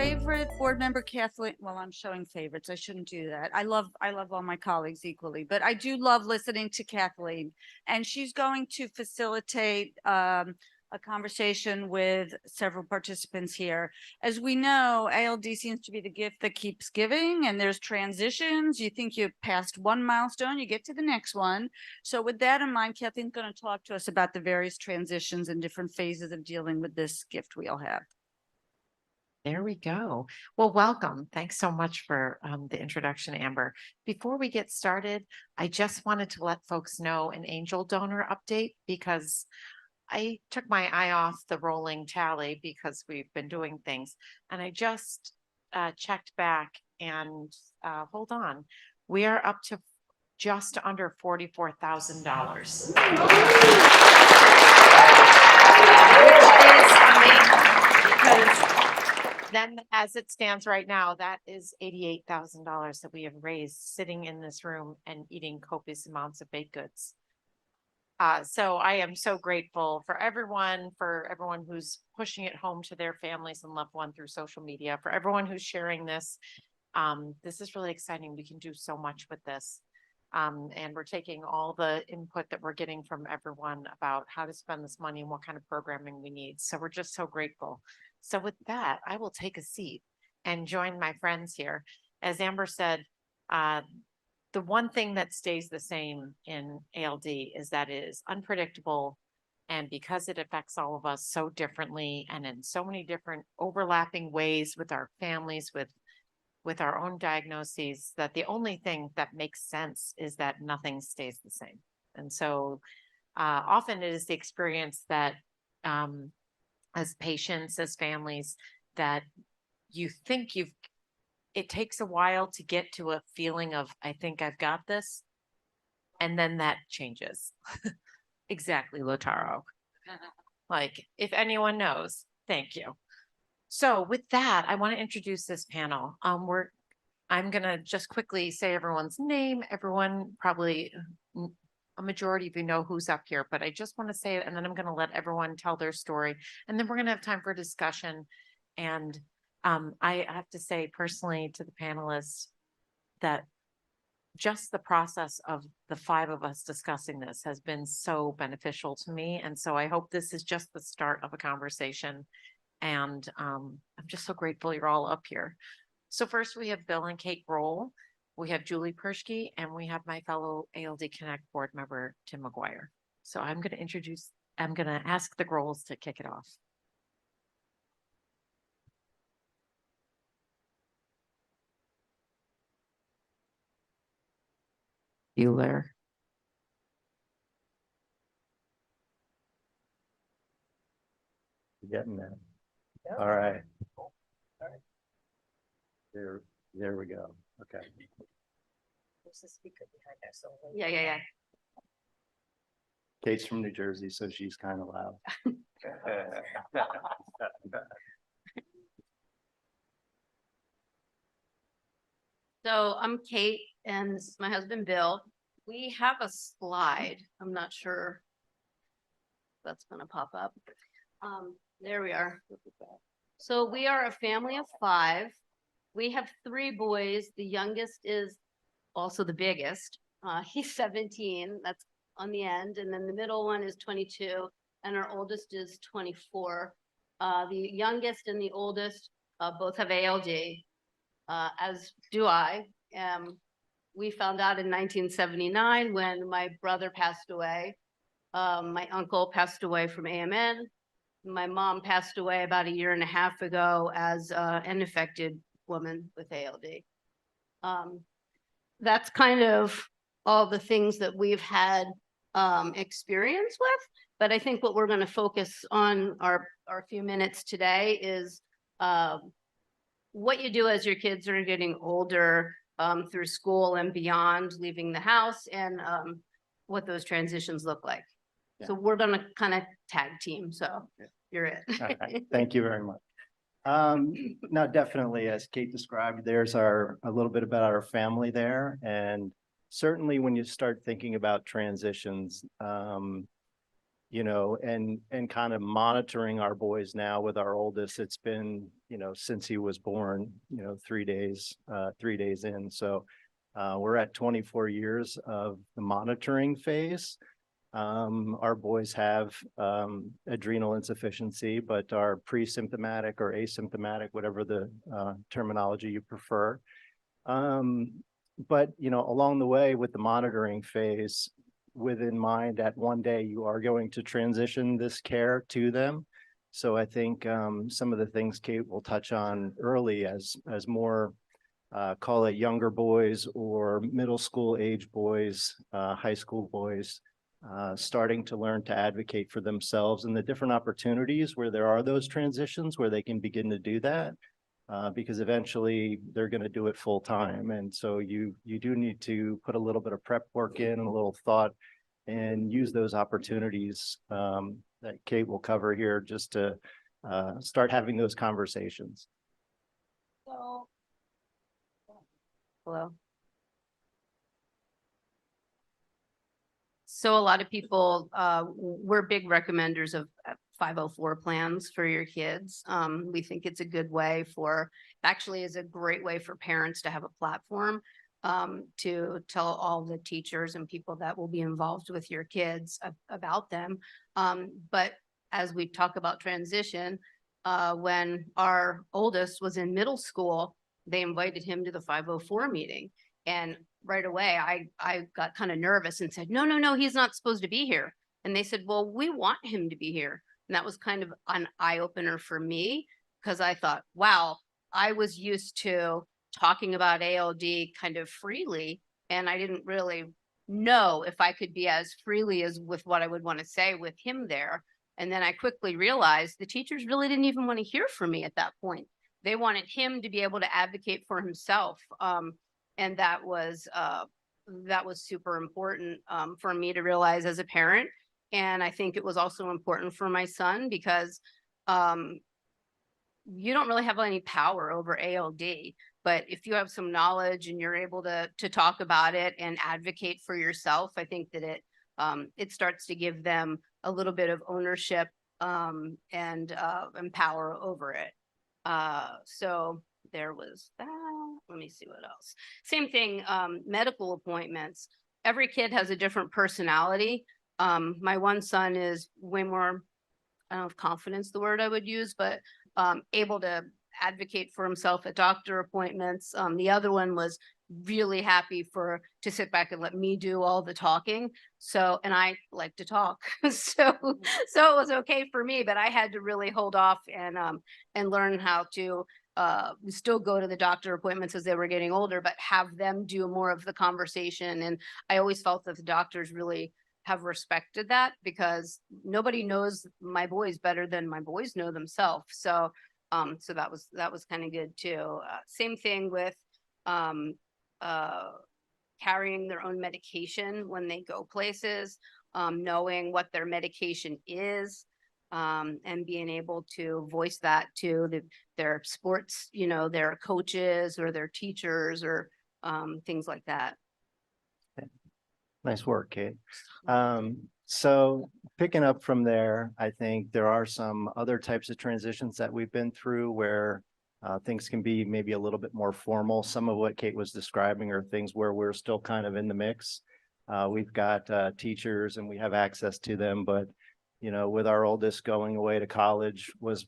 favorite board member, Kathleen. Well, I'm showing favorites. I shouldn't do that. I love all my colleagues equally, but I do love listening to Kathleen, and she's going to facilitate a conversation with several participants here. As we know, ALD seems to be the gift that keeps giving, and there's transitions. You think you've passed one milestone, you get to the next one. So with that in mind, Kathleen's going to talk to us about the various transitions and different phases of dealing with this gift we all have. There we go. Well, welcome. Thanks so much for the introduction, Amber. Before we get started, I just wanted to let folks know an angel donor update because I took my eye off the rolling tally because we've been doing things, and I just checked back and hold on. We are up to just under $44,000. Because then as it stands right now, that is $88,000 that we have raised sitting in this room and eating copious amounts of baked goods. So I am so grateful for everyone who's pushing it home to their families and loved ones through social media, for everyone who's sharing this. This is really exciting. We can do so much with this. And we're taking all the input that we're getting from everyone about how to spend this money and what kind of programming we need. So we're just so grateful. So with that, I will take a seat and join my friends here. As Amber said, the one thing that stays the same in ALD is that it is unpredictable. And because it affects all of us so differently and in so many different overlapping ways with our families, with our own diagnoses, that the only thing that makes sense is that nothing stays the same. And so often it is the experience that as patients, as families, that you think it takes a while to get to a feeling of, I think I've got this. And then that changes. Exactly, Lotaro. Like, if anyone knows, thank you. So with that, I want to introduce this panel. I'm going to just quickly say everyone's name. Everyone, probably a majority of you know who's up here, but I just want to say it, and then I'm going to let everyone tell their story. And then we're going to have time for discussion. And I have to say personally to the panelists that just the process of the five of us discussing this has been so beneficial to me. And so I hope this is just the start of a conversation. And I'm just so grateful you're all up here. So first we have Bill and Kate Groel, we have Julie Purschke, and we have my fellow ALD Connect board member, Tim Maguire. So I'm going to ask the Groels to kick it off. Bueller. You're getting there. Yeah. All right. There we go. Okay. There's a speaker behind us. So Yeah. Kate's from New Jersey, so she's kind of loud. So I'm Kate and this is my husband, Bill. We have a slide. I'm not sure if that's going to pop up. There we are. So we are a family of 5. We have 3 boys. The youngest is also the biggest. He's 17. That's on the end. And then the middle one is 22. And our oldest is 24. The youngest and the oldest both have ALD, as do I. We found out in 1979 when my brother passed away. My uncle passed away from AMN. My mom passed away about 1.5 years ago as an affected woman with ALD. That's kind of all the things that we've had experience with. But I think what we're going to focus on our few minutes today is what you do as your kids are getting older through school and beyond, leaving the house, and what those transitions look like. Yeah. So we're going to kind of tag team. So yeah. You're it. Right. Thank you very much. No, definitely, as Kate described, there's a little bit about our family there. And certainly when you start thinking about transitions, and kind of monitoring our boys now with our oldest. It's been, since he was born, 3 days in. So we're at 24 years of the monitoring phase. Our boys have adrenal insufficiency, but are pre-symptomatic or asymptomatic, whatever the terminology you prefer. But, along the way with the monitoring phase, with in mind that one day you are going to transition this care to them. So I think some of the things Kate will touch on early as more call it younger boys or middle school age boys, high school boys, starting to learn to advocate for themselves and the different opportunities where there are those transitions where they can begin to do that. Because eventually they're going to do it full time. And so you do need to put a little bit of prep work in and a little thought and use those opportunities that Kate will cover here just to start having those conversations. So, hello. So a lot of people, we're big recommenders of 504 plans for your kids. We think it's a good way actually is a great way for parents to have a platform to tell all the teachers and people that will be involved with your kids about them. But as we talk about transition, when our oldest was in middle school, they invited him to the 504 meeting. And right away, I got kind of nervous and said, no, he's not supposed to be here. And they said, well, we want him to be here. And that was kind of an eye opener for me, because I thought, wow, I was used to talking about ALD kind of freely, and I didn't really know if I could be as freely as with what I would want to say with him there. And then I quickly realized the teachers really didn't even want to hear from me at that point. They wanted him to be able to advocate for himself. And that was super important for me to realize as a parent. And I think it was also important for my son, because you don't really have any power over ALD, but if you have some knowledge and you're able to talk about it and advocate for yourself, I think that it starts to give them a little bit of ownership and power over it. So there was that. Let me see what else. Same thing, medical appointments. Every kid has a different personality. My one son is way more, I don't know if confidence the word I would use, but able to advocate for himself at doctor appointments. The other one was really happy to sit back and let me do all the talking. So, and I like to talk. so it was okay for me, but I had to really hold off and learn how to still go to the doctor appointments as they were getting older, but have them do more of the conversation. And I always felt that the doctors really have respected that, because nobody knows my boys better than my boys know themselves. So that was kind of good too. Same thing with carrying their own medication when they go places, knowing what their medication is, and being able to voice that to their sports, their coaches or their teachers or things like that. Nice work, Kate. So picking up from there, I think there are some other types of transitions that we've been through where things can be maybe a little bit more formal. Some of what Kate was describing are things where we're still kind of in the mix. We've got teachers and we have access to them, but with our oldest going away to college was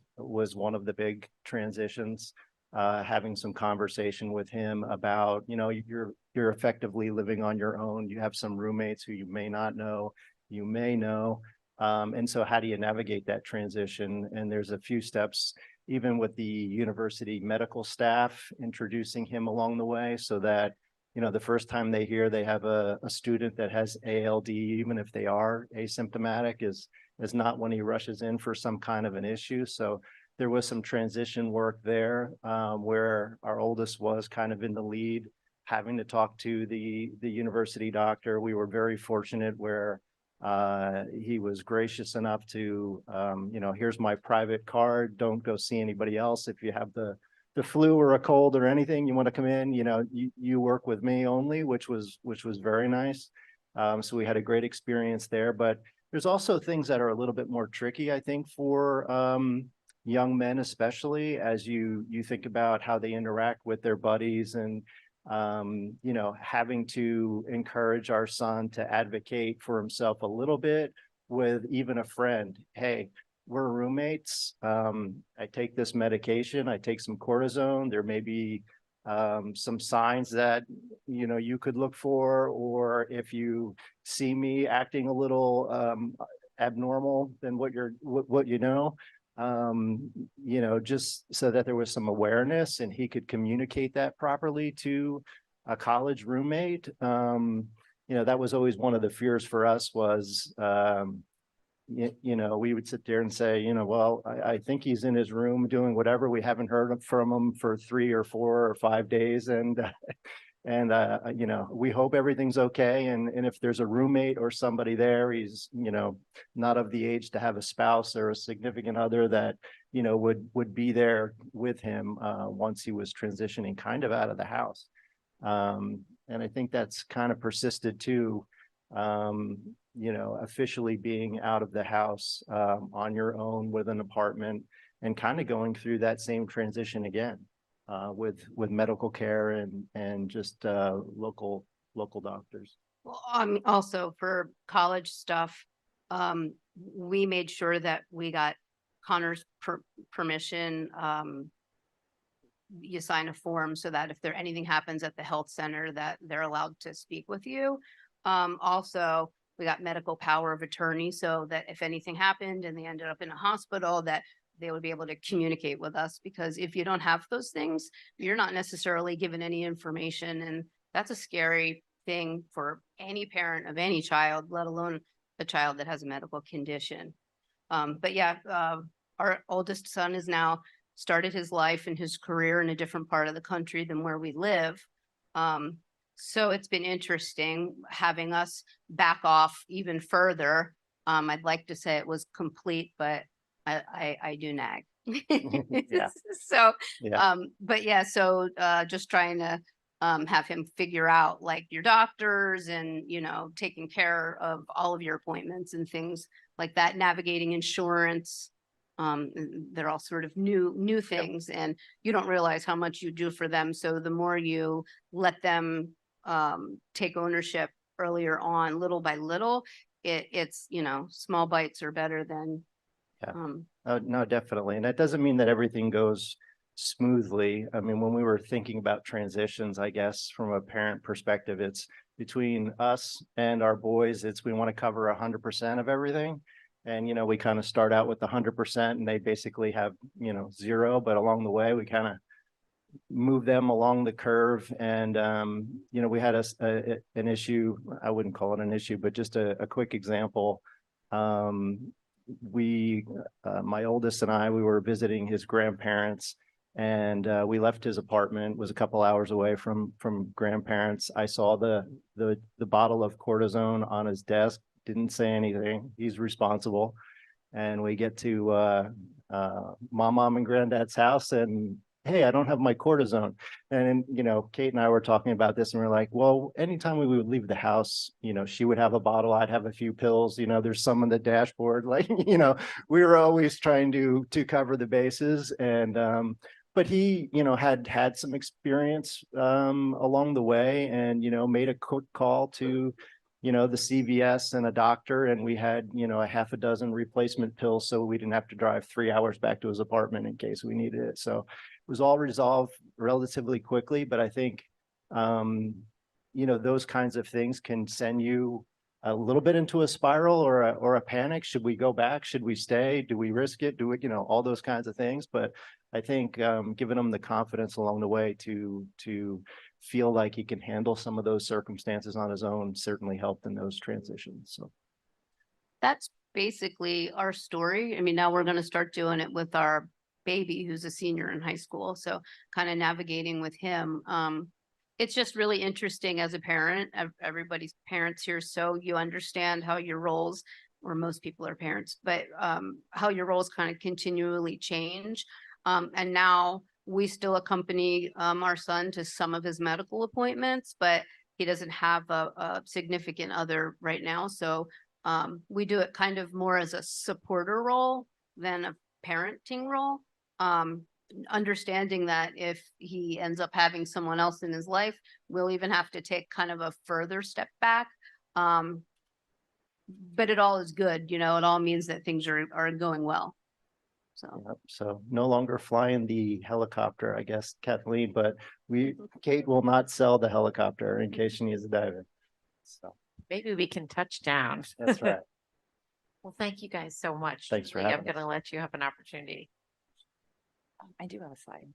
one of the big transitions. Having some conversation with him about, you're effectively living on your own. You have some roommates who you may not know, you may know. And so how do you navigate that transition? And there's a few steps, even with the university medical staff, introducing him along the way so that, the first time they hear they have a student that has ALD, even if they are asymptomatic, is not when he rushes in for some kind of an issue. So there was some transition work there where our oldest was kind of in the lead, having to talk to the university doctor. We were very fortunate where he was gracious enough to, here's my private card. Don't go see anybody else. If you have the flu or a cold or anything, you want to come in, you work with me only, which was very nice. So we had a great experience there, but There's also things that are a little bit more tricky, I think, for young men, especially as you think about how they interact with their buddies and you know, having to encourage our son to advocate for himself a little bit with even a friend. Hey, we're roommates. I take this medication. I take some cortisone. There may be some signs that, you know, you could look for, or if you see me acting a little abnormal than what you know, you know, just so that there was some awareness and he could communicate that properly to a college roommate. You know, that was always one of the fears for us was, you know, we would sit there and say, you know, well, I think he's in his room doing whatever. We haven't heard from him for 3 or 4 or 5 days. And you know, we hope everything's okay. And if there's a roommate or somebody there, he's, you know, not of the age to have a spouse or a significant other that, you know, would be there with him once he was transitioning kind of out of the house. And I think that's kind of persisted too, you know, officially being out of the house on your own with an apartment and kind of going through that same transition again. With medical care and just local doctors. Well, also for college stuff, we made sure that we got Connor's permission. You sign a form so that if anything happens at the health center, that they're allowed to speak with you. Also, we got medical power of attorney so that if anything happened and they ended up in a hospital, that they would be able to communicate with us, because if you don't have those things, you're not necessarily given any information. And that's a scary thing for any parent of any child, let alone a child that has a medical condition. But yeah, our oldest son is now started his life and his career in a different part of the country than where we live. So it's been interesting having us back off even further. I'd like to say it was complete, but I do nag. Yeah. So, Yeah. but yeah, so just trying to have him figure out like your doctors and, you know, taking care of all of your appointments and things like that, navigating insurance. They're all sort of new things, and you don't realize how much you do for them. So the more you let them take ownership earlier on, little by little, it's, you know, small bites are better than No, definitely. And that doesn't mean that everything goes smoothly. I mean, when we were thinking about transitions, I guess from a parent perspective, it's between us and our boys, we want to cover 100% of everything. And, you know, we kind of start out with 100% and they basically have, you know, 0, but along the way, we kind of move them along the curve. And, you know, we had an issue, I wouldn't call it an issue, but just a quick example. My oldest and I, we were visiting his grandparents, and we left his apartment, was a couple hours away from grandparents. I saw the bottle of cortisone on his desk, didn't say anything. He's responsible. And we get to mom and granddad's house, and hey, I don't have my cortisone. And, you know, Kate and I were talking about this and we're like, well, anytime we would leave the house, you know, she would have a bottle, I'd have a few pills, you know, there's some on the dashboard, like, you know, we were always trying to cover the bases. And, but he, you know, had some experience along the way and, you know, made a quick call to, you know, the CVS and a doctor, and we had, you know, a half a dozen replacement pills so we didn't have to drive 3 hours back to his apartment in case we needed it. So it was all resolved relatively quickly, but I think, you know, those kinds of things can send you a little bit into a spiral or a panic. Should we go back? Should we stay? Do we risk it? Do it, you know, all those kinds of things. But I think giving them the confidence along the way to feel like he can handle some of those circumstances on his own certainly helped in those transitions. So that's basically our story. I mean, now we're going to start doing it with our baby who's a senior in high school. So kind of navigating with him. It's just really interesting as a parent. Everybody's parents here, so you understand how your roles, or most people are parents, but how your roles kind of continually change. And now we still accompany our son to some of his medical appointments, but he doesn't have a significant other right now. So We do it kind of more as a supporter role than a parenting role. Understanding that if he ends up having someone else in his life, we'll even have to take kind of a further step back. But it all is good, it all means that things are going well. So. Yep, so no longer flying the helicopter, I guess, Kathleen, but Kate will not sell the helicopter in case she needs a diver. So Maybe we can touch down. that's right. Well, thank you guys so much. Thanks for Julie. I'm having us. gonna let you have an opportunity. I do have a slide.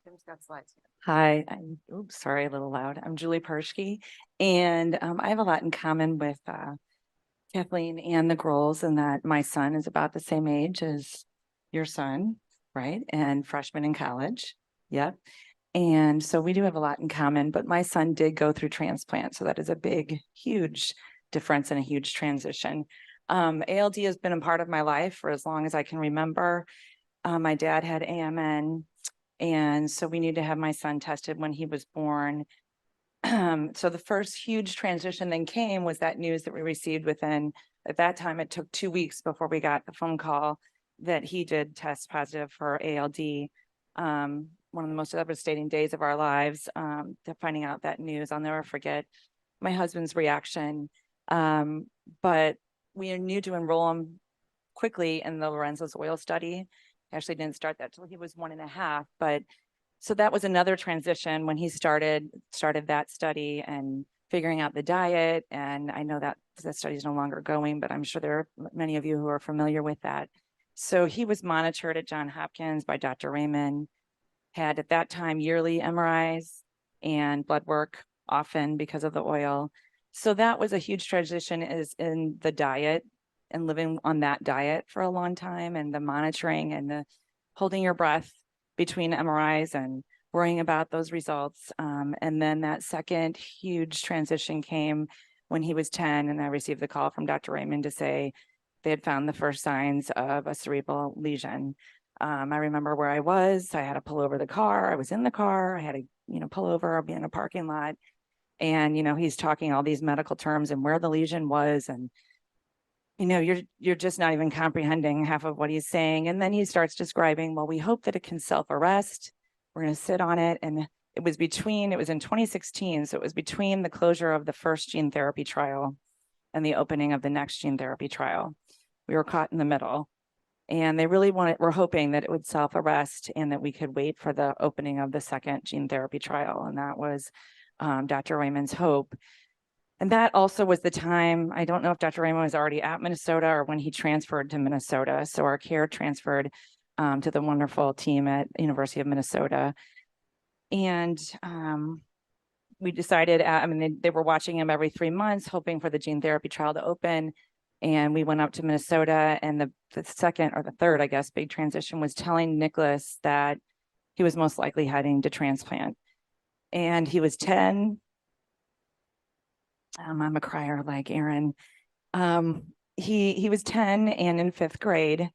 Tim's got slides. Hi, sorry, a little loud. I'm Julie Purschke, and I have a lot in common with Kathleen and the Groels in that my son is about the same age as your son, right? And freshman in college. Yep. And so we do have a lot in common, but my son did go through transplant. So that is a big, huge difference and a huge transition. ALD has been a part of my life for as long as I can remember. My dad had AMN, and so we needed to have my son tested when he was born. So the first huge transition then came was that news that we received within, at that time, it took 2 weeks before we got the phone call that he did test positive for ALD. One of the most devastating days of our lives, to finding out that news. I'll never forget my husband's reaction. But we knew to enroll him quickly in the Lorenzo's oil study. Actually didn't start that till he was 1.5, but so that was another transition when he started that study and figuring out the diet. And I know that the study is no longer going, but I'm sure there are many of you who are familiar with that. So he was monitored at Johns Hopkins by Dr. Raymond, had at that time yearly MRIs and blood work often because of the oil. So that was a huge transition is in the diet and living on that diet for a long time, and the monitoring and the holding your breath between MRIs and worrying about those results. And then that second huge transition came when he was 10, and I received the call from Dr. Raymond to say they had found the first signs of a cerebral lesion. I remember where I was. I had to pull over the car. I was in the car. I had to, pull over. I'll be in a parking lot. And, he's talking all these medical terms and where the lesion was. And, you're just not even comprehending half of what he's saying. And then he starts describing, well, we hope that it can self-arrest. We're going to sit on it. And it was in 2016. So it was between the closure of the first gene therapy trial and the opening of the next gene therapy trial. We were caught in the middle. And they really were hoping that it would self-arrest and that we could wait for the opening of the second gene therapy trial. And that was Dr. Raymond's hope. And that also was the time, I don't know if Dr. Raymond was already at Minnesota or when he transferred to Minnesota. So our care transferred to the wonderful team at University of Minnesota. And we decided, they were watching him every 3 months, hoping for the gene therapy trial to open. And we went up to Minnesota, and the second or the third, I guess, big transition was telling Nicholas that he was most likely heading to transplant. And he was 10. I'm a crier like Aaron. He was 10 and in 5th grade.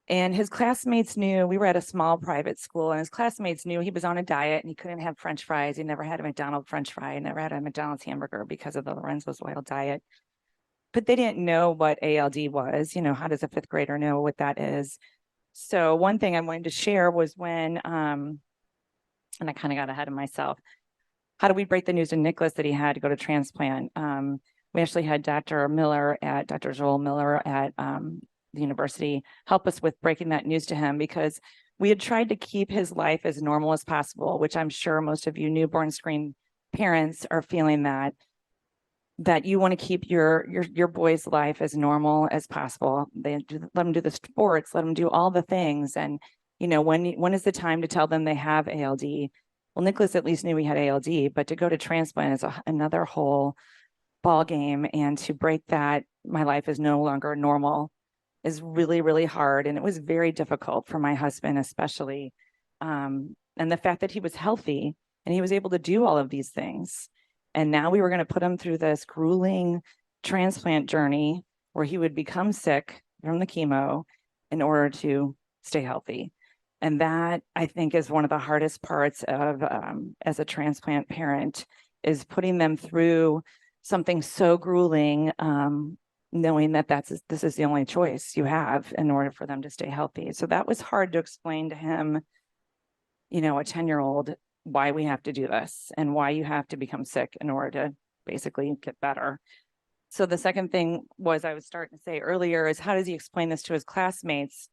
And his classmates knew, we were at a small private school, and his classmates knew he was on a diet and he couldn't have French fries. He never had a McDonald's French fry, never had a McDonald's hamburger because of the Lorenzo's oil diet. But they didn't know what ALD was. How does a 5th grader know what that is? So one thing I wanted to share was when, and I kind of got ahead of myself. How do we break the news to Nicholas that he had to go to transplant? We actually had Dr. Groel Miller at the university help us with breaking that news to him, because we had tried to keep his life as normal as possible, which I'm sure most of you newborn screen parents are feeling that you want to keep your boy's life as normal as possible. Let them do the sports, let them do all the things. And, when is the time to tell them they have ALD? Well, Nicholas at least knew he had ALD, but to go to transplant is another whole ball game. And to break that, my life is no longer normal, is really, really hard. And it was very difficult for my husband, especially. And the fact that he was healthy and he was able to do all of these things. And now we were going to put him through this grueling transplant journey where he would become sick from the chemo in order to stay healthy. And that, I think, is one of the hardest parts of as a transplant parent, is putting them through something so grueling, knowing that this is the only choice you have in order for them to stay healthy. So that was hard to explain to him, you know, a 10-year-old, why we have to do this and why you have to become sick in order to basically get better. So the second thing was, I was starting to say earlier, is how does he explain this to his classmates?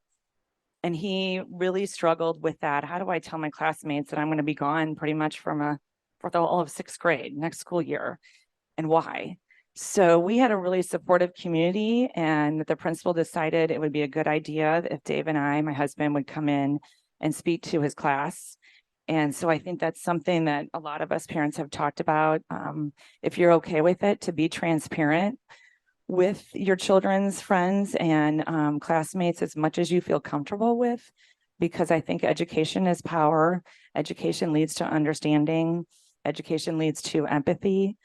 And he really struggled with that. How do I tell my classmates that I'm going to be gone pretty much for the whole of 6th grade next school year, and why? So we had a really supportive community, and the principal decided it would be a good idea if Dave and I, my husband, would come in and speak to his class. And so I think that's something that a lot of us parents have talked about. If you're okay with it, to be transparent with your children's friends and classmates as much as you feel comfortable with, because I think education is power. Education leads to understanding. Education leads to empathy.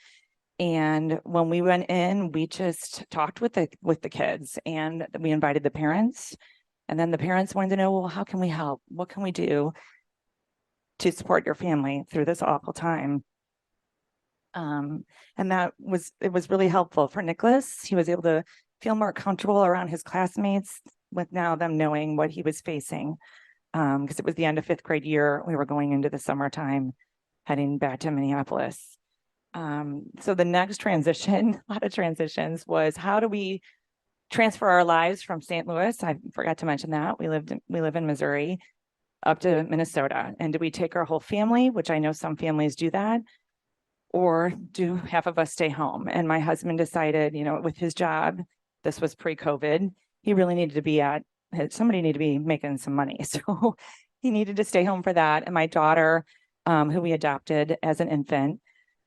And when we went in, we just talked with the kids, and we invited the parents. And then the parents wanted to know, well, how can we help? What can we do to support your family through this awful time? And it was really helpful for Nicholas. He was able to feel more comfortable around his classmates with now them knowing what he was facing. Because it was the end of 5th grade year. We were going into the summertime, heading back to Minneapolis. So the next transition, a lot of transitions, was how do we transfer our lives from St. Louis? I forgot to mention that. We live in Missouri, up to Minnesota. And do we take our whole family, which I know some families do that, or do half of us stay home? And my husband decided, you know, with his job, this was pre-COVID, he really needed to be somebody needed to be making some money. So he needed to stay home for that. And my daughter, who we adopted as an infant,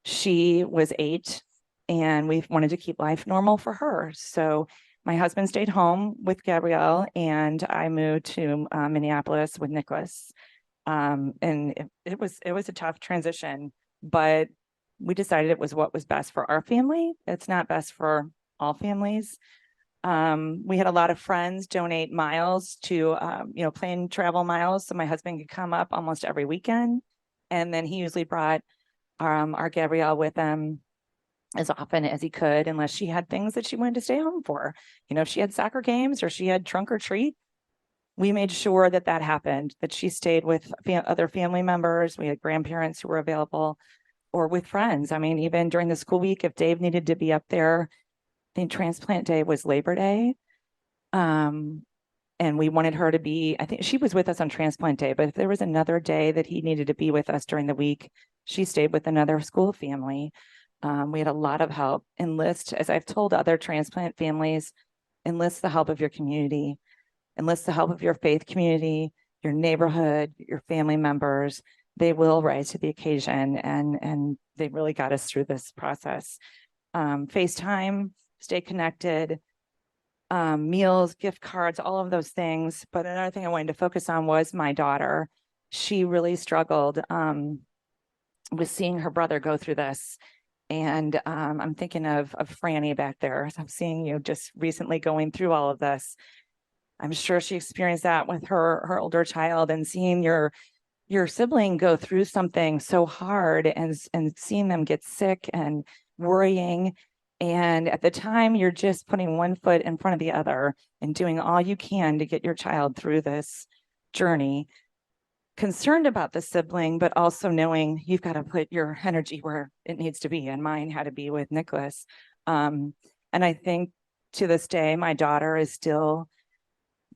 she was 8, and we wanted to keep life normal for her. So my husband stayed home with Gabrielle, and I moved to Minneapolis with Nicholas. And it was a tough transition, but we decided it was what was best for our family. It's not best for all families. We had a lot of friends donate miles to, plane travel miles. So my husband could come up almost every weekend. And then he usually brought our Gabrielle with him as often as he could, unless she had things that she wanted to stay home for. You know, if she had soccer games or she had trunk or treat, we made sure that happened, that she stayed with other family members. We had grandparents who were available, or with friends. I mean, even during the school week, if Dave needed to be up there, I think transplant day was Labor Day. And we wanted her to be, I think she was with us on transplant day, but if there was another day that he needed to be with us during the week, she stayed with another school family. We had a lot of help. Enlist, as I've told other transplant families, enlist the help of your community, enlist the help of your faith community, your neighborhood, your family members. They will rise to the occasion, and they really got us through this process. FaceTime, stay connected, meals, gift cards, all of those things. But another thing I wanted to focus on was my daughter. She really struggled with seeing her brother go through this. And I'm thinking of Franny back there. I'm seeing you just recently going through all of this. I'm sure she experienced that with her older child, and seeing your sibling go through something so hard, and seeing them get sick and worrying. And at the time, you're just putting one foot in front of the other and doing all you can to get your child through this journey. Concerned about the sibling, but also knowing you've got to put your energy where it needs to be. And mine had to be with Nicholas. And I think to this day, my daughter is still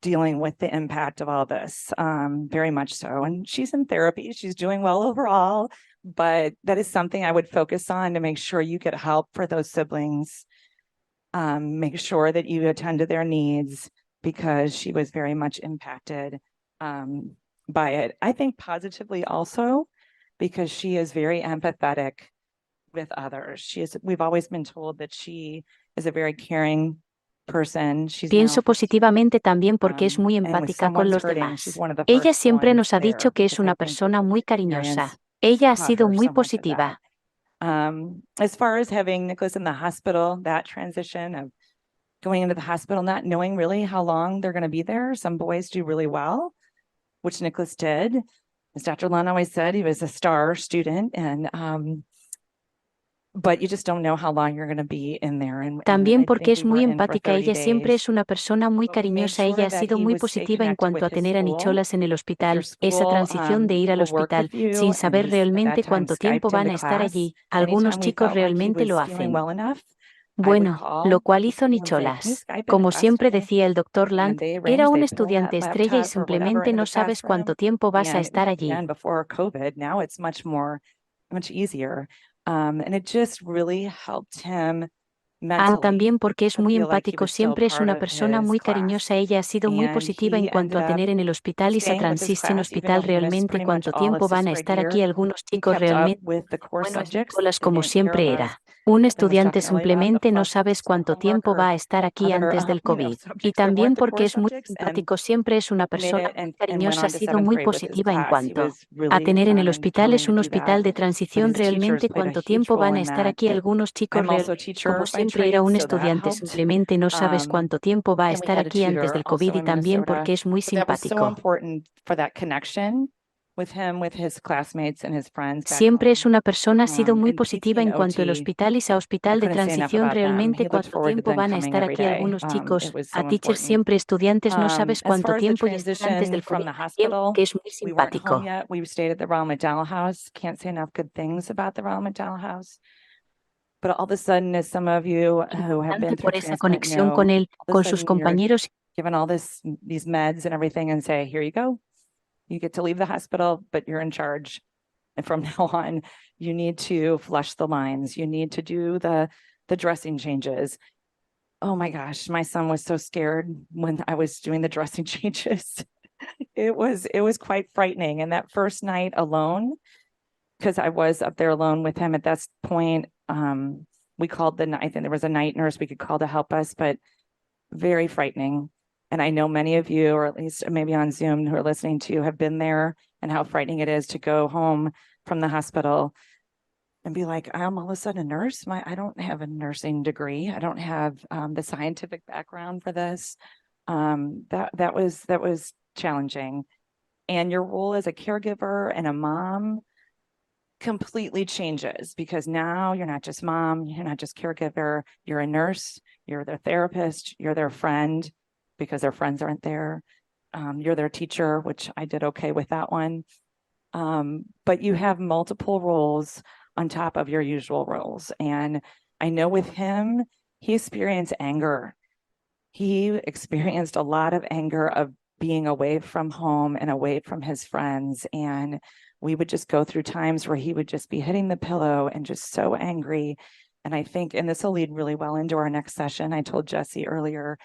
dealing with the impact of all this, very much so. And she's in therapy. She's doing well overall. But that is something I would focus on, to make sure you get help for those siblings. Make sure that you attend to their needs, because she was very much impacted by it. I think positively also, because she is very empathetic with others. We've always been told that she is a very caring person. Pienso positivamente también porque es muy empática con los demás. Ella siempre nos ha dicho que es una persona muy cariñosa. Ella ha sido muy positiva. As far as having Nicholas in the hospital, that transition of going into the hospital, not knowing really how long they're going to be there. Some boys do really well, which Nicholas did. As Dr. Lund always said, he was a star student, and but you just don't know how long you're going to be in there. And También I porque think es we muy were in for empática, 30 ella siempre days. es una persona muy But we made cariñosa, sure ella ha that sido he muy would stay positiva en connected cuanto a with his tener a school. nicholas en el If your hospital, esa school, transición de he ir al will work hospital, with you, sin and saber he's at realmente that time cuánto tiempo Skyped van into a estar class. allí. Algunos Anytime we chicos felt like he realmente lo was feeling hacen. well enough, I would Bueno, lo call cual the hizo school and say, "Can you Nicholas. Skype in a Como class siempre today?" decía el doctor And Land, they era arranged, un they pulled that estudiante estrella y laptop or whatever simplemente into no the sabes cuánto classroom. tiempo vas a And estar allí. again, before COVID, now it's much easier. And it just really helped him mentally También porque es to muy feel like he empático, was still siempre es part una of persona his muy class. cariñosa, ella ha sido muy And positiva en he cuanto a ended up tener en el hospital esa staying with his transición class, even though hospital he missed realmente pretty much cuánto all of tiempo van sixth a grade estar aquí. year. Algunos He chicos kept up realmente, with the core bueno, subjects. Nicolás They como didn't care siempre about, era un Kathleen was estudiante, talking earlier about the simplemente no fluff sabes cuánto homework tiempo va or a estar aquí other, antes del COVID. Y subjects that también weren't the core porque es muy subjects. And simpático, siempre es una he made persona it muy and went cariñosa, ha on to sido seventh muy grade with his positiva en class. He cuanto was a really tener en el hospital. determined Es to un do hospital that. de But transición his teachers realmente played a cuánto huge tiempo role van a in estar that. aquí. Algunos chicos I'm also a realmente, como teacher by siempre era trade, un so that estudiante, helped. simplemente no sabes cuánto tiempo va a And we estar had a aquí antes tutor del COVID. also Y in también Minnesota. porque es muy But that was so simpático. important for that connection with him, with his classmates and his friends back Siempre es home. una persona, ha sido muy And PT positiva en and cuanto al OT, hospital y ese I hospital de couldn't say enough transición about them. realmente He looked cuánto forward to tiempo them van a coming estar every aquí. day. Algunos It chicos, was a so teachers important. siempre, estudiantes, no sabes As cuánto far as the tiempo y están antes transition del from COVID. the También hospital, porque es muy we weren't home simpático. yet. We stayed at the Ronald McDowell House. Can't say enough good things about the Ronald McDowell House. But all of a sudden, as some of you who have been through Por esa transplant conexión know, con él, all of a con sus sudden you're compañeros. given all these meds and everything and say, here you go. You get to leave the hospital, but you're in charge. And from now on, you need to flush the lines. You need to do the dressing changes. Oh my gosh, my son was so scared when I was doing the dressing changes. It was quite frightening. And that first night alone, because I was up there alone with him at that point, we called I think there was a night nurse we could call to help us, but very frightening. And I know many of you, or at least maybe on Zoom who are listening to, have been there and how frightening it is to go home from the hospital and be like, I'm all of a sudden a nurse. I don't have a nursing degree. I don't have the scientific background for this. That was challenging. And your role as a caregiver and a mom completely changes, because now you're not just mom, you're not just caregiver, you're a nurse, you're their therapist, you're their friend, because their friends aren't there. You're their teacher, which I did okay with that one. But you have multiple roles on top of your usual roles. And I know with him, he experienced anger. He experienced a lot of anger of being away from home and away from his friends. And we would just go through times where he would just be hitting the pillow and just so angry. And I think, and this will lead really well into our next session, I told Jesse earlier,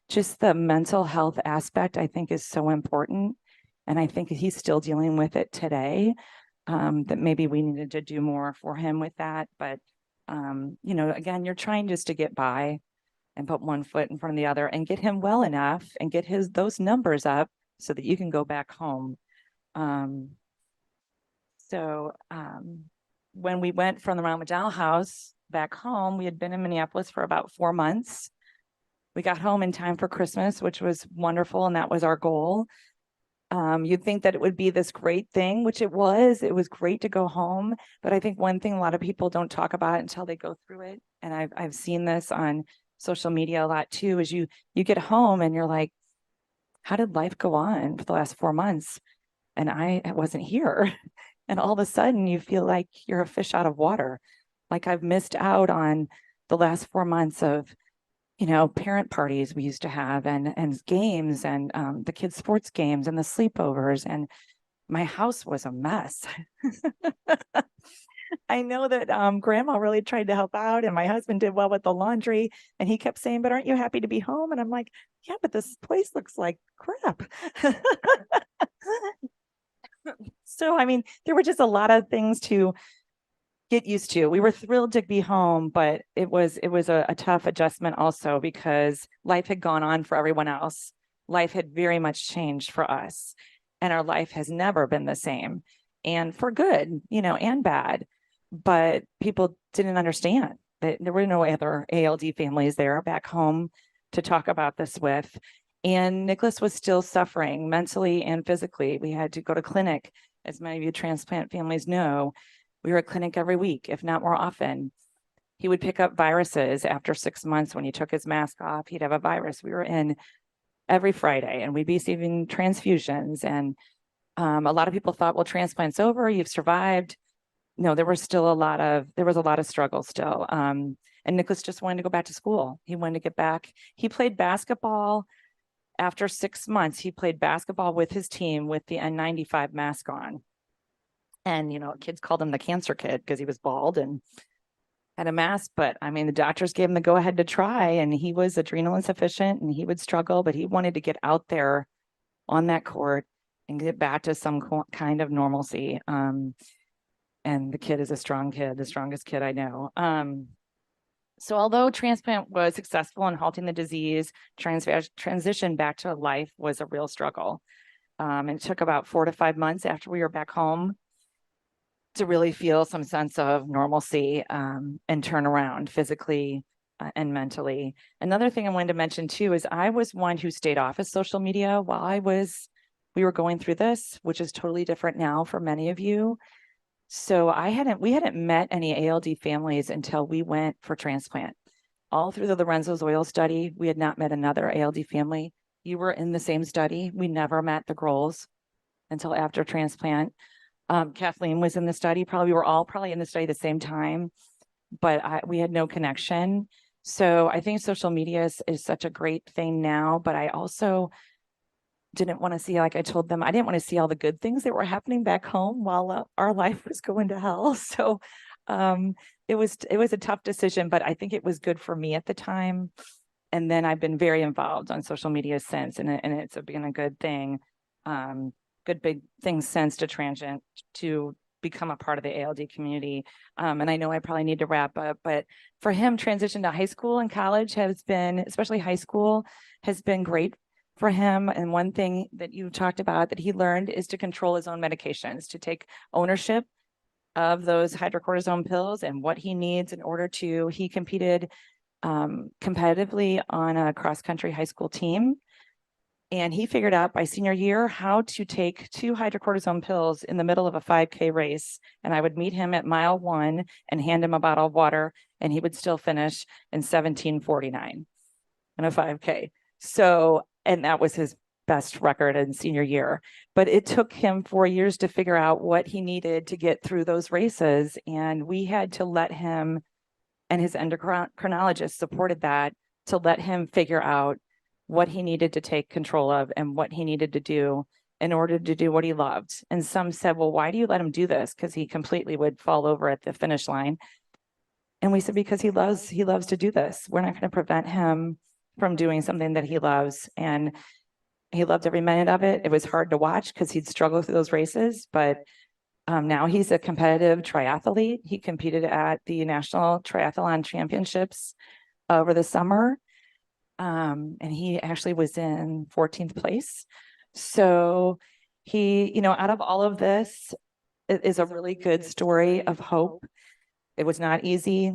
just the mental health aspect, I think, is so important. And I think he's still dealing with it today, that maybe we needed to do more for him with that. But, again, you're trying just to get by and put one foot in front of the other and get him well enough and get those numbers up so that you can go back home. When we went from the Ronald McDowell House back home, we had been in Minneapolis for about 4 months. We got home in time for Christmas, which was wonderful, and that was our goal. You'd think that it would be this great thing, which it was. It was great to go home. But I think one thing a lot of people don't talk about until they go through it, and I've seen this on social media a lot too, is you get home and you're like, how did life go on for the last 4 months? And I wasn't here. And all of a sudden you feel like you're a fish out of water. Like I've missed out on the last 4 months of, parent parties we used to have and games and the kids' sports games and the sleepovers. And my house was a mess. I know that grandma really tried to help out and my husband did well with the laundry, and he kept saying, but aren't you happy to be home? And I'm like, yeah, but this place looks like crap. So, I mean, there were just a lot of things to get used to. We were thrilled to be home, but it was a tough adjustment also, because life had gone on for everyone else. Life had very much changed for us, and our life has never been the same, and for good, and bad. But people didn't understand that there were no other ALD families there back home to talk about this with. And Nicholas was still suffering mentally and physically. We had to go to clinic, as many of you transplant families know. We were at clinic every week, if not more often. He would pick up viruses after 6 months. When he took his mask off, he'd have a virus. We were in every Friday, and we'd be receiving transfusions. And a lot of people thought, well, transplant's over, you've survived. No, there was a lot of struggle still. And Nicholas just wanted to go back to school. He wanted to get back. He played basketball. After 6 months, he played basketball with his team with the N95 mask on. And, kids called him the cancer kid because he was bald and had a mask. But I mean, the doctors gave him the go ahead to try, and he was adrenal insufficient and he would struggle, but he wanted to get out there on that court and get back to some kind of normalcy. And the kid is a strong kid, the strongest kid I know. So although transplant was successful in halting the disease, transition back to life was a real struggle. It took about 4 to 5 months after we were back home to really feel some sense of normalcy and turn around physically and mentally. Another thing I wanted to mention too is I was one who stayed off of social media while we were going through this, which is totally different now for many of you. So we hadn't met any ALD families until we went for transplant. All through the Lorenzo's oil study, we had not met another ALD family. You were in the same study. We never met the Groels until after transplant. Kathleen was in the study. We were all in the study at the same time, but we had no connection. So I think social media is such a great thing now, but I also didn't want to see, like I told them, I didn't want to see all the good things that were happening back home while our life was going to hell. So it was a tough decision, but I think it was good for me at the time. And then I've been very involved on social media since, and it's been a good thing, good big thing since to become a part of the ALD community. And I know I probably need to wrap up, but for him, transition to high school and college has been, especially high school, has been great for him. And one thing that you talked about that he learned is to control his own medications, to take ownership of those hydrocortisone pills and what he needs in order to. He competed competitively on a cross-country high school team. And he figured out by senior year how to take 2 hydrocortisone pills in the middle of a 5K race. And I would meet him at mile 1 and hand him a bottle of water, and he would still finish in 17:49 in a 5K. So, and that was his best record in senior year. But it took him 4 years to figure out what he needed to get through those races. And we had to let him, and his endocrinologist supported that, to let him figure out what he needed to take control of and what he needed to do in order to do what he loved. And some said, well, why do you let him do this? Because he completely would fall over at the finish line. And we said, because he loves to do this. We're not going to prevent him from doing something that he loves. And he loved every minute of it. It was hard to watch because he'd struggle through those races, but now he's a competitive triathlete. He competed at the National Triathlon Championships over the summer. And he actually was in 14th place. So he, out of all of this, it is a really good story of hope. It was not easy.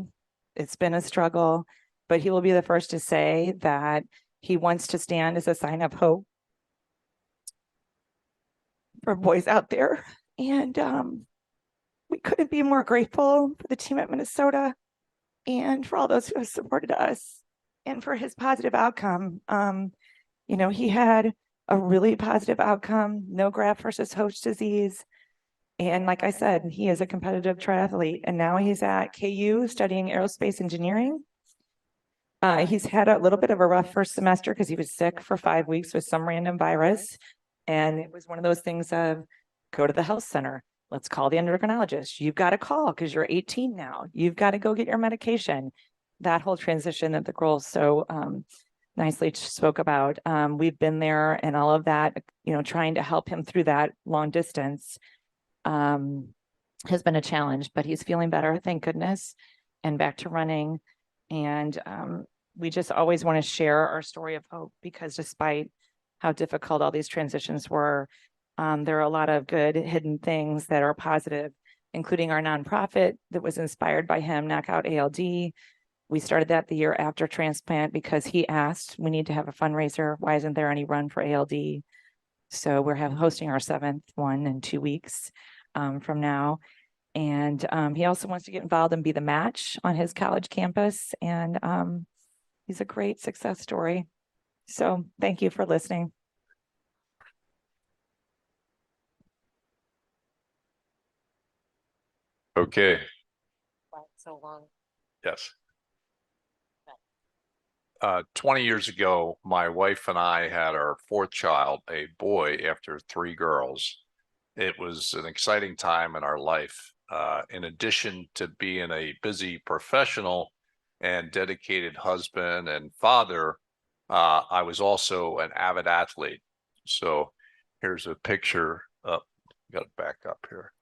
It's been a struggle, but he will be the first to say that he wants to stand as a sign of hope for boys out there. And we couldn't be more grateful for the team at Minnesota and for all those who have supported us and for his positive outcome. He had a really positive outcome, no graft versus host disease. And like I said, he is a competitive triathlete, and now he's at KU studying aerospace engineering. He's had a little bit of a rough first semester because he was sick for 5 weeks with some random virus. And it was one of those things of go to the health center. Let's call the endocrinologist. You've got to call because you're 18 now. You've got to go get your medication. That whole transition that the Groel so nicely spoke about. We've been there, and all of that, trying to help him through that long distance has been a challenge, but he's feeling better, thank goodness, and back to running. And we just always want to share our story of hope, because despite how difficult all these transitions were, there are a lot of good hidden things that are positive, including our nonprofit that was inspired by him, Knockout ALD. We started that the year after transplant because he asked, we need to have a fundraiser. Why isn't there any run for ALD? So we're hosting our 7th one in 2 weeks from now. And he also wants to get involved and be the match on his college campus. And he's a great success story. So thank you for listening. Okay, Why it's so long. yes. 20 years ago, my wife and I had our fourth child, a boy, after 3 girls. It was an exciting time in our life. In addition to being a busy professional and dedicated husband and father, I was also an avid athlete. So here's a picture. Got to back up here.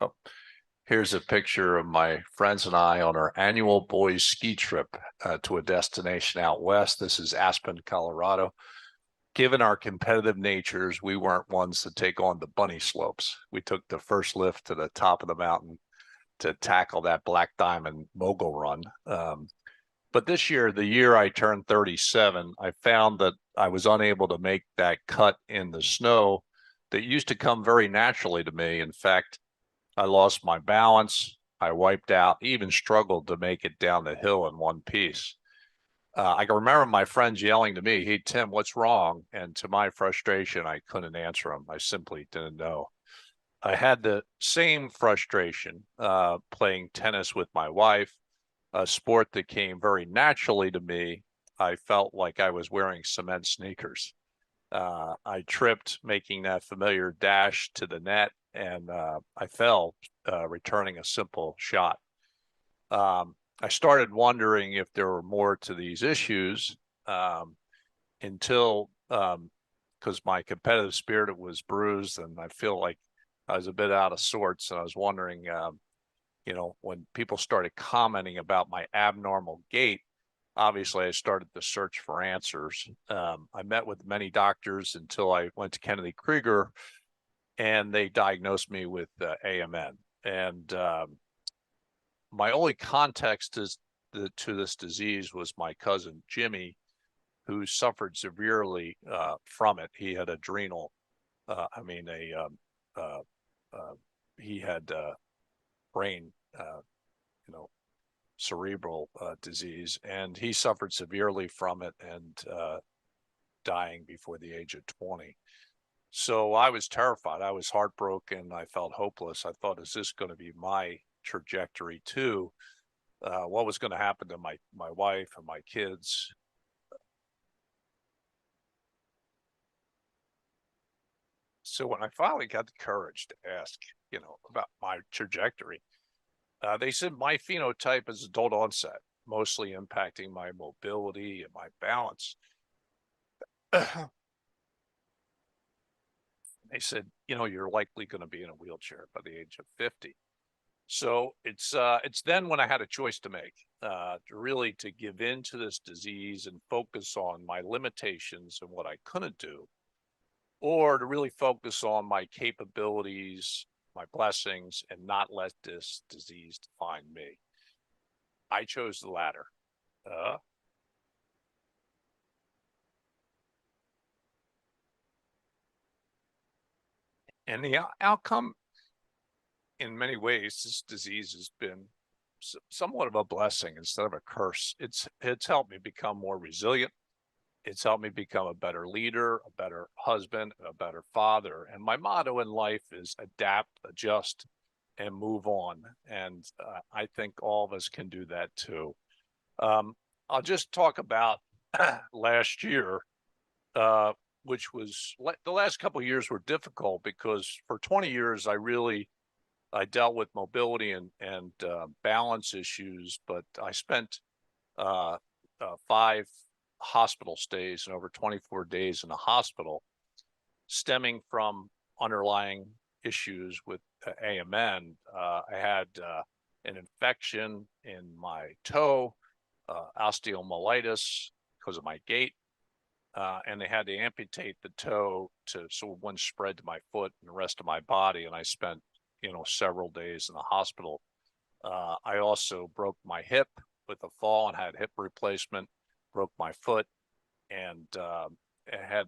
Here's a picture of my friends and I on our annual boys ski trip to a destination out west. This is Aspen, Colorado. Given our competitive natures, we weren't ones to take on the bunny slopes. We took the first lift to the top of the mountain to tackle that Black Diamond mogul run. But this year, the year I turned 37, I found that I was unable to make that cut in the snow that used to come very naturally to me. In fact, I lost my balance. I wiped out, even struggled to make it down the hill in one piece. I can remember my friends yelling to me, "Hey, Tim, what's wrong?" And to my frustration, I couldn't answer them. I simply didn't know. I had the same frustration playing tennis with my wife, a sport that came very naturally to me. I felt like I was wearing cement sneakers. I tripped making that familiar dash to the net, and I fell returning a simple shot. I started wondering if there were more to these issues until, because my competitive spirit was bruised and I feel like I was a bit out of sorts. And I was wondering, when people started commenting about my abnormal gait, obviously I started to search for answers. I met with many doctors until I went to Kennedy Krieger, and they diagnosed me with AMN. And my only context to this disease was my cousin Jimmy, who suffered severely from it. He had adrenal, he had brain, cerebral disease, and he suffered severely from it and dying before the age of 20. So I was terrified. I was heartbroken. I felt hopeless. I thought, is this going to be my trajectory too? What was going to happen to my wife and my kids? So when I finally got the courage to ask, about my trajectory, they said my phenotype is adult onset, mostly impacting my mobility and my balance. They said, you're likely going to be in a wheelchair by the age of 50. So it's then when I had a choice to make, to give in to this disease and focus on my limitations and what I couldn't do, or to really focus on my capabilities, my blessings, and not let this disease define me. I chose the latter. And the outcome, in many ways, this disease has been somewhat of a blessing instead of a curse. It's helped me become more resilient. It's helped me become a better leader, a better husband, a better father. And my motto in life is adapt, adjust, and move on. And I think all of us can do that too. I'll just talk about last year, which was the last couple of years were difficult because for 20 years, I dealt with mobility and balance issues, but I spent 5 hospital stays and over 24 days in the hospital, stemming from underlying issues with AMN. I had an infection in my toe, osteomyelitis because of my gait, and they had to amputate the toe so it wouldn't spread to my foot and the rest of my body. And I spent several days in the hospital. I also broke my hip with a fall and had hip replacement, broke my foot, and had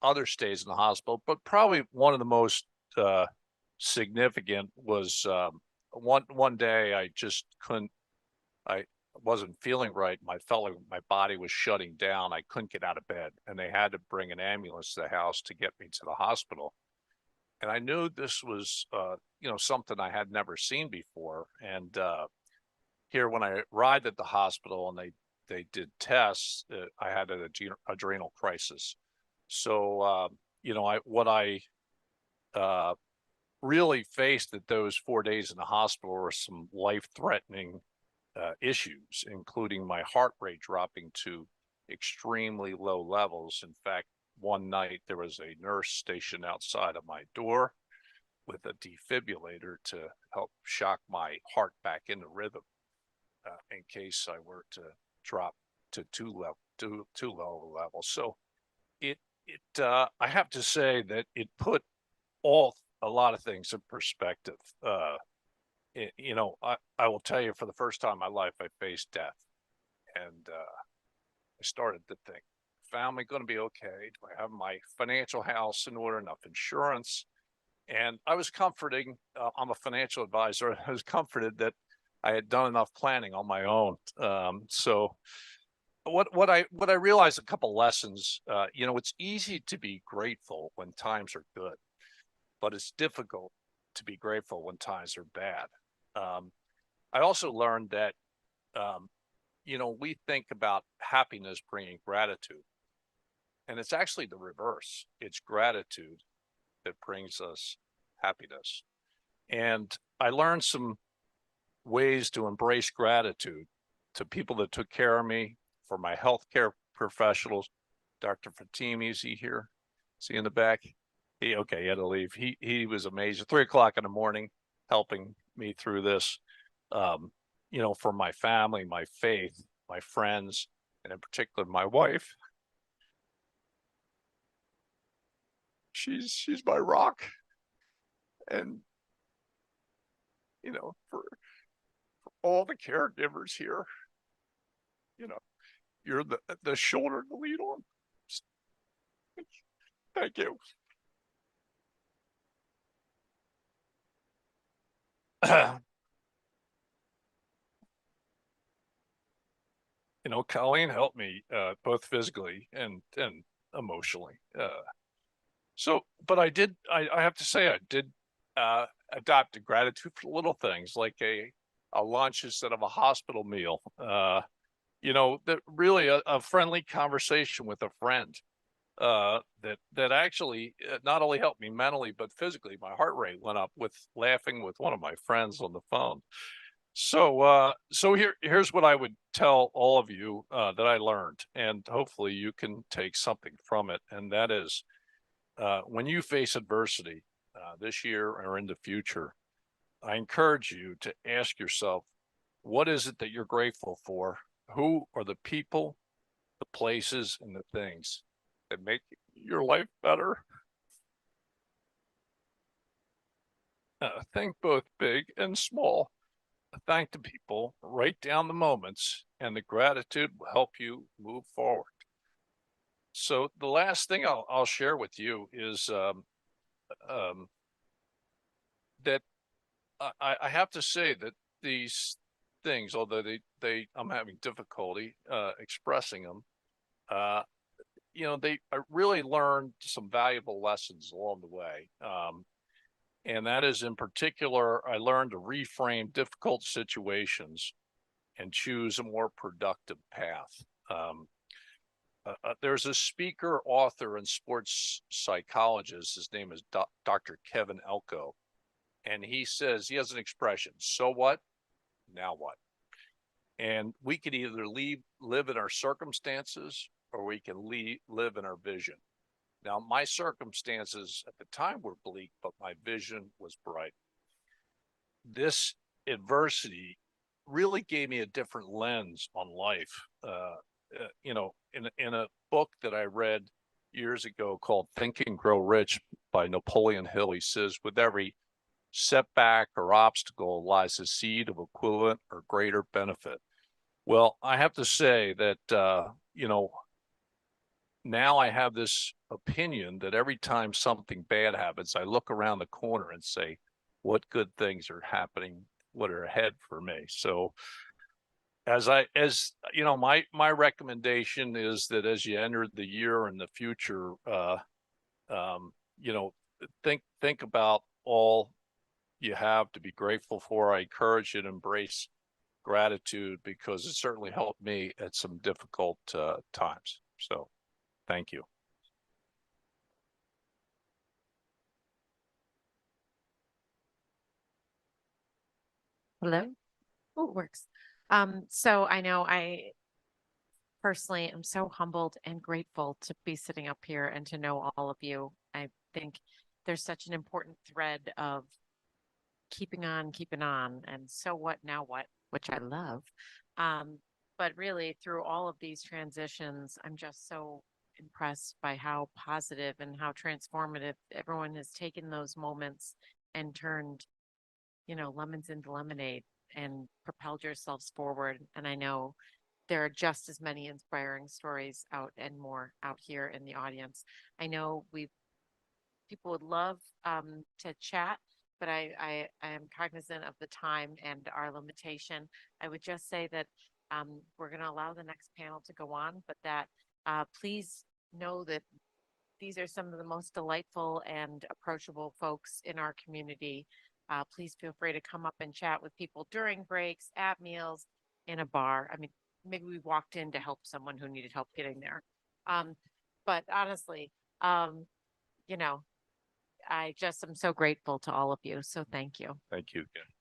other stays in the hospital. But probably one of the most significant was one day I just couldn't, I wasn't feeling right. Felt like my body was shutting down. I couldn't get out of bed, and they had to bring an ambulance to the house to get me to the hospital. And I knew this was, something I had never seen before. And here, when I arrived at the hospital and they did tests, I had an adrenal crisis. So, what I really faced at those 4 days in the hospital were some life-threatening issues, including my heart rate dropping to extremely low levels. In fact, one night there was a nurse stationed outside of my door with a defibrillator to help shock my heart back into rhythm in case I were to drop to too low a level. So I have to say that it put a lot of things in perspective. I will tell you, for the first time in my life, I faced death, and I started to think, family going to be okay? Do I have my financial house in order, enough insurance? And I was comforting. I'm a financial advisor. I was comforted that I had done enough planning on my own. So what I realized, a couple lessons. It's easy to be grateful when times are good, but it's difficult to be grateful when times are bad. I also learned that, we think about happiness bringing gratitude, and it's actually the reverse. It's gratitude that brings us happiness. And I learned some ways to embrace gratitude to people that took care of me, for my healthcare professionals. Dr. Fatimi, is he here? Is he in the back? He had to leave. He was amazing. 3 o'clock in the morning, helping me through this. For my family, my faith, my friends, and in particular my wife. She's my rock. And for all the caregivers here, you're the shoulder to lean on. Thank you. Colleen helped me both physically and emotionally. But I have to say, I did adopt a gratitude for little things, like a lunch instead of a hospital meal. That really a friendly conversation with a friend that actually not only helped me mentally, but physically. My heart rate went up with laughing with one of my friends on the phone. So here's what I would tell all of you that I learned, and hopefully you can take something from it. And that is, when you face adversity this year or in the future, I encourage you to ask yourself, what is it that you're grateful for? Who are the people, the places, and the things that make your life better? Think both big and small. Thank the people, write down the moments, and the gratitude will help you move forward. So the last thing I'll share with you is that I have to say that these things, although I'm having difficulty expressing them, I really learned some valuable lessons along the way. And that is, in particular, I learned to reframe difficult situations and choose a more productive path. There's a speaker, author, and sports psychologist. His name is Dr. Kevin Elko. And he says, he has an expression, so what, now what? And we could either live in our circumstances, or we can live in our vision. Now, my circumstances at the time were bleak, but my vision was bright. This adversity really gave me a different lens on life. In a book that I read years ago called Think and Grow Rich by Napoleon Hill, he says, with every setback or obstacle lies a seed of equivalent or greater benefit. Well, I have to say that, now I have this opinion that every time something bad happens, I look around the corner and say, what good things are happening what are ahead for me. So as you know, my recommendation is that as you enter the year and the future, you know, think about all you have to be grateful for. I encourage you to embrace gratitude because it certainly helped me at some difficult times. So thank you. Hello? Oh, it works. So I know I personally am so humbled and grateful to be sitting up here and to know all of you. I think there's such an important thread of keeping on, and so what, now what, which I love. But really through all of these transitions, I'm just so impressed by how positive and how transformative everyone has taken those moments and turned, you know, lemons into lemonade and propelled yourselves forward. And I know there are just as many inspiring stories out and more out here in the audience. I know people would love to chat, but I am cognizant of the time and our limitation. I would just say that we're going to allow the next panel to go on, but that please know that these are some of the most delightful and approachable folks in our community. Please feel free to come up and chat with people during breaks, at meals, in a bar. I mean, maybe we walked in to help someone who needed help getting there. But honestly, you know, I just am so grateful to all of you. So thank you. Thank you again.